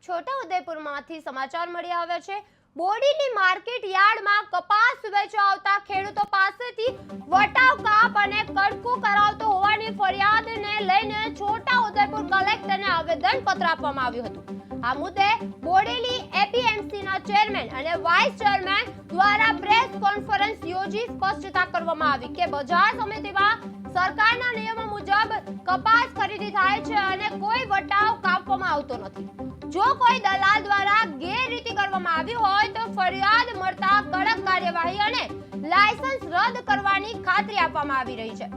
છોટાઉદેપુરમાંથી સમાચાર મળી આવ્યા છે। બોડીની માર્કેટ યાર્ડમાં કપાસ વેચવા આવતા ખેડૂતો પાસેથી વટાવ કાપ અને કડકું કરાવતો હોવાની ફરિયાદને લઈને છોટાઉદેપુર કલેક્ટરને આવેદનપત્ર આપવામાં આવ્યું હતું। આ મુદ્દે બોડેલી એપીએમસીના ચેરમેન અને વાઇસ ચેરમેન દ્વારા પ્રેસ કોન્ફરન્સ યોજી સ્પષ્ટતા કરવામાં આવી કે બજાર સમિતિમાં સરકારના નિયમો મુજબ કપાસ ખરીદી થાય છે અને કોઈ વટાવ કાપવામાં આવતો નથી। જો કોઈ દલાલ દ્વારા ગેરરીતિ કરવામાં આવી હોય તો ફરિયાદ મળતા કડક કાર્યવાહી અને લાયસન્સ રદ કરવાની ખાતરી આપવામાં આવી રહી છે।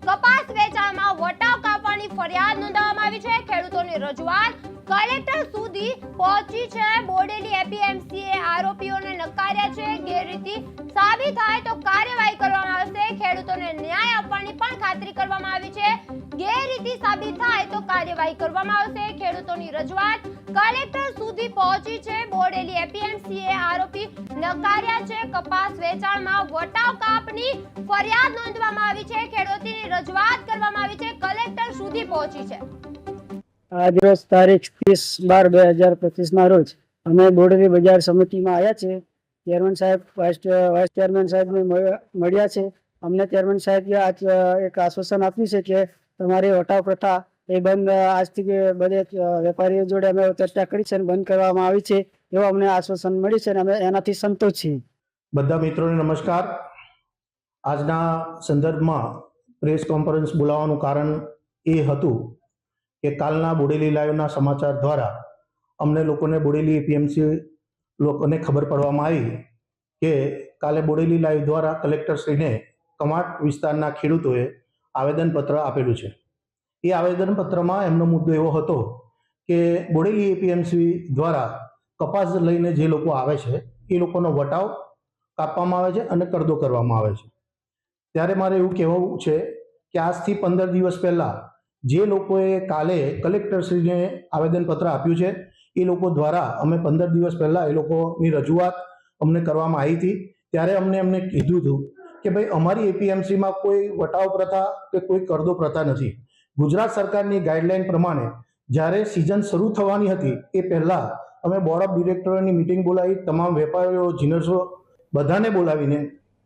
કપાસ વેચાણમાં વટાવ કાપવાની ફરિયાદ નોંધવામાં આવી છે। ખેડૂતોની રજૂઆત કલેક્ટર સુધી પહોંચી છે। બોડેલી એપીએમસીએ આરોપીઓને નકાર્યા છે। ગેરરીતિ સાબિત થાય તો કાર્યવાહી કરવામાં આવશે। ખેડૂતોને ન્યાય આપવાની પણ ખાતરી કરવામાં આવી છે। ગેરરીતિ સાબિત થાય તો કાર્યવાહી કરવામાં આવશે। ખેડૂતોની રજૂઆત કલેક્ટર સુધી પહોંચી છે। બોડેલી એપીએમસીએ આરોપી નકાર્યા છે। કપાસ વેચાણમાં વટાવ કાપની ફરિયાદ નોંધવામાં આવી છે। ખેડૂતોની રજૂઆત કરવામાં આવી છે। કલેક્ટર સુધી પહોંચી છે। આજ રોજ તારીખ 30/12/2025 ના રોજ અમે બોડેલી બજાર સમિતિમાં આવ્યા છે। ચેરમેન સાહેબ વાઇસ ચેરમેન સાહેબને મળ્યા છે। અમને ચેરમેન સાહેબે આજ એક આશ્વાસન આપ્યું છે કે તમારી વટાવ પ્રથા એ બંધ આજથી બધે વેપારીઓ જોડે અમે ચર્ચા કરી છે અને બંધ કરવામાં આવી છે એવું અમને આશ્વાસન મળ્યું છે અને અમે એનાથી સંતોષ છીએ। બધા મિત્રોને નમસ્કાર। આજના સંદર્ભમાં પ્રેસ કોન્ફરન્સ બોલાવવાનું કારણ એ હતું કે કાલના બોડેલી લાઈવના સમાચાર દ્વારા અમને લોકોને બોડેલી એપીએમસી લોકોને ખબર પડવામાં આવી કે કાલે બોડેલી લાઈવ દ્વારા કલેક્ટરશ્રીને કમાટ વિસ્તારના ખેડૂતોએ આવેદનપત્ર આપેલું છે। એ આવેદનપત્રમાં એમનો મુદ્દો એવો હતો કે બોડેલી એપીએમસી દ્વારા કપાસ લઈને જે લોકો આવે છે એ લોકોનો વટાવ કાપવામાં આવે છે અને કરદો કરવામાં આવે છે। ત્યારે મારે એવું કહેવું છે કે આજથી 15 દિવસ પહેલાં જે લોકોએ કાલે કલેક્ટરશ્રીને આવેદનપત્ર આપ્યું છે એ લોકો દ્વારા અમે 15 દિવસ પહેલાં એ લોકોની રજૂઆત અમને કરવામાં આવી હતી। ત્યારે એમને કીધું હતું કે ભાઈ અમારી એપીએમસીમાં કોઈ વટાવ પ્રથા કે કોઈ કરદો પ્રથા નથી। ગુજરાત સરકારની ગાઈડલાઈન પ્રમાણે જ્યારે સિઝન શરૂ થવાની હતી એ પહેલાં અમે બોર્ડ ઓફ ડિરેક્ટરોની મિટિંગ બોલાવી, તમામ વેપારીઓ, જીનર્સો બધાને બોલાવીને